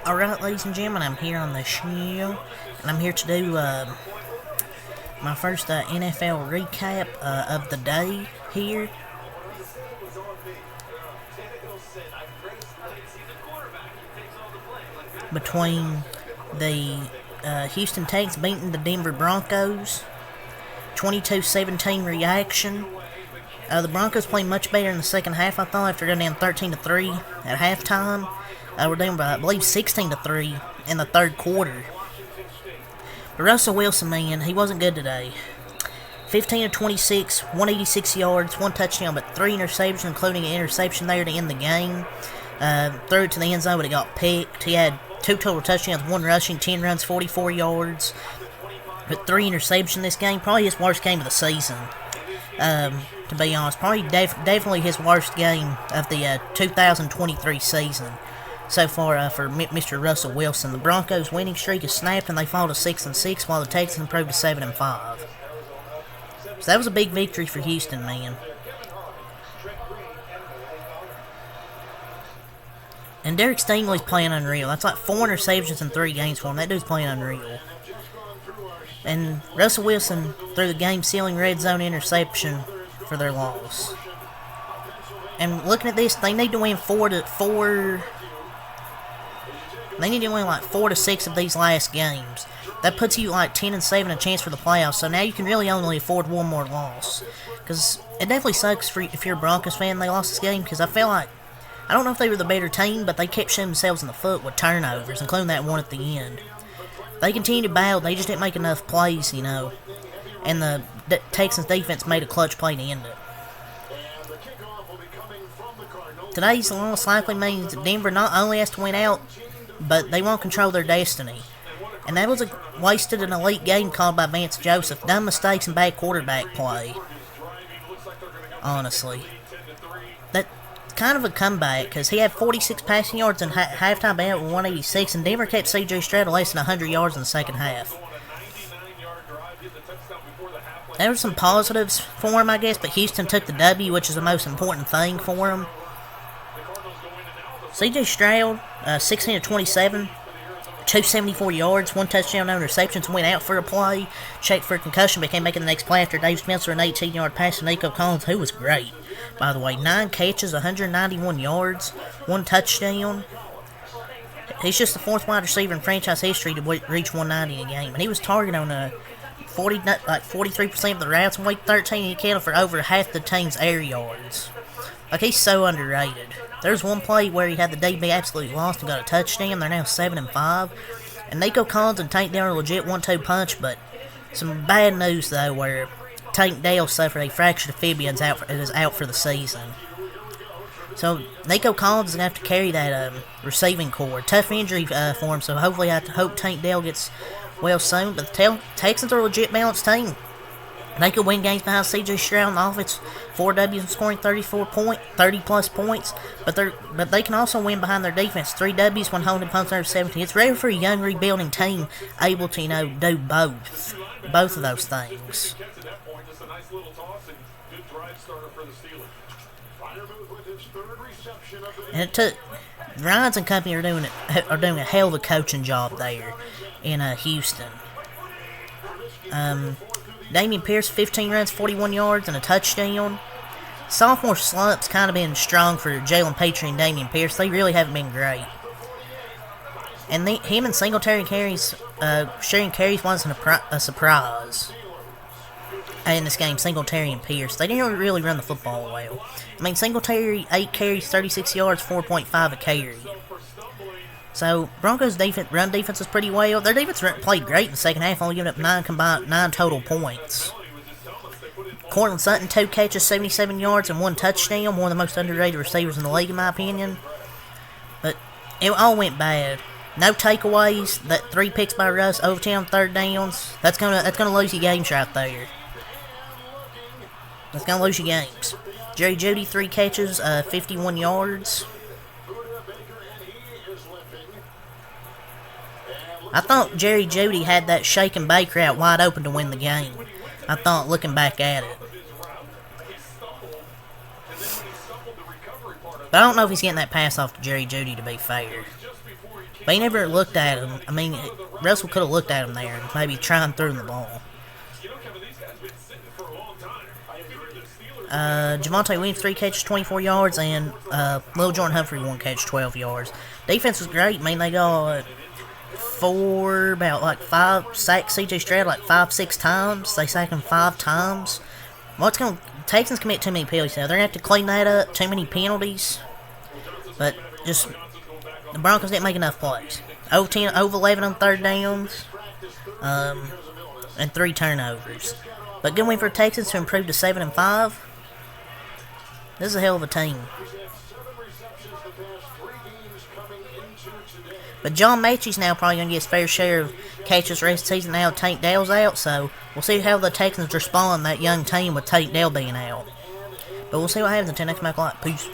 Alright, ladies and gentlemen, I'm here on the show, and I'm here to do my first NFL recap of the day here. Between the Houston Texans beating the Denver Broncos, 22-17 reaction. The Broncos played much better in the second half, I thought, after going down 13-3 at halftime. We're down by, I believe, 16-3 in the third quarter. But Russell Wilson, man, he wasn't good today. 15-26, 186 yards, one touchdown, but 3 interceptions, including an interception there to end the game. Threw it to the end zone, but it got picked. He had 2 total touchdowns, 1 rushing, 10 runs, 44 yards. But 3 interceptions this game. Probably his worst game of the season, to be honest. Probably definitely his worst game of the 2023 season so far for Mr. Russell Wilson. The Broncos' winning streak is snapped, and they fall to 6-6, while the Texans improved to 7-5. So that was a big victory for Houston, man. And Derek Stingley's playing unreal. That's like 4 interceptions in 3 games for him. That dude's playing unreal. And Russell Wilson threw the game-sealing red zone interception for their loss. And looking at this, they need to win 4. They need to win like 4 to 6 of these last games. That puts you like 10-7, a chance for the playoffs. So now you can really only afford 1 more loss. Because it definitely sucks for if you're a Broncos fan they lost this game. Because I feel like, I don't know if they were the better team, but they kept shooting themselves in the foot with turnovers, including that one at the end. They continued to battle. They just didn't make enough plays, you know. And the Texans defense made a clutch play to end it. Today's loss likely means that Denver not only has to win out, but they won't control their destiny. And that was a wasted and elite game called by Vance Joseph. Dumb mistakes and bad quarterback play. Honestly. That's kind of a comeback, because he had 46 passing yards and halftime out with 186, and Denver kept C.J. Stroud to less than 100 yards in the second half. There were some positives for him, I guess, but Houston took the W, which is the most important thing for him. C.J. Stroud, 16-27, 274 yards, 1 touchdown, no interceptions, went out for a play, checked for a concussion, but came back in the next play after Dave Spencer, an 18-yard pass to Nico Collins, who was great, by the way. 9 catches, 191 yards, 1 touchdown. He's just the 4th wide receiver in franchise history to reach 190 in a game, and he was targeted on 43% of the routes in week 13. He accounted for over half the team's air yards. Like, he's so underrated. There's one play where he had the DB absolutely lost and got a touchdown. They're now 7-5. And Nico Collins and Tank Dell are a legit 1-2 punch, but some bad news, though, where Tank Dell suffered a fractured fibula and is out for the season. So, Nico Collins is going to have to carry that receiving core. Tough injury for him, so hopefully I have Tank Dell gets well soon. But the Texans are a legit balanced team. They could win games behind C.J. Stroud in the offense, 4 W's and scoring 30-plus points, but they can also win behind their defense, 3 W's when holding opponents under 17. It's rare for a young rebuilding team able to, do both of those things. And it took Ryans and company are doing a hell of a coaching job there in Houston. Dameon Pierce, 15 runs, 41 yards, and a touchdown. Sophomore slump's kind of been strong for Jalen Petrie and Dameon Pierce. They really haven't been great. And him and Singletary sharing carries wasn't a surprise in this game, Singletary and Pierce. They didn't really run the football well. I mean, Singletary, 8 carries, 36 yards, 4.5 a carry. So, Broncos' run defense is pretty well. Their defense played great in the second half, only giving up 9 total points. Cortland Sutton, 2 catches, 77 yards, and 1 touchdown. One of the most underrated receivers in the league, in my opinion. But it all went bad. No takeaways. That 3 picks by Russ, overtime, 3rd downs. That's gonna lose you games right there. That's gonna lose you games. Jerry Jeudy, 3 catches, 51 yards. I thought Jerry Jeudy had that shake and bake route wide open to win the game. I thought, looking back at it. But I don't know if he's getting that pass off to Jerry Jeudy, to be fair. But he never looked at him. I mean, Russell could have looked at him there and maybe try and throw him the ball. Javonte Williams, 3 catches, 24 yards, and Lil Jordan Humphrey, 1 catch, 12 yards. Defense was great. I mean, they got about 5 sacks. CJ Stroud like 5-6 times. They sacked him 5 times. Texans commit too many penalties now. They're gonna have to clean that up. Too many penalties. But just the Broncos didn't make enough plays. Over 11 on third downs, and 3 turnovers. But good win for Texans to improve to 7-5. This is a hell of a team. But John Mechie's now probably going to get his fair share of catches the rest of the season now Tank Dell's out, so we'll see how the Texans respond to that young team with Tank Dell being out. But we'll see what happens until next Mac Light. Peace.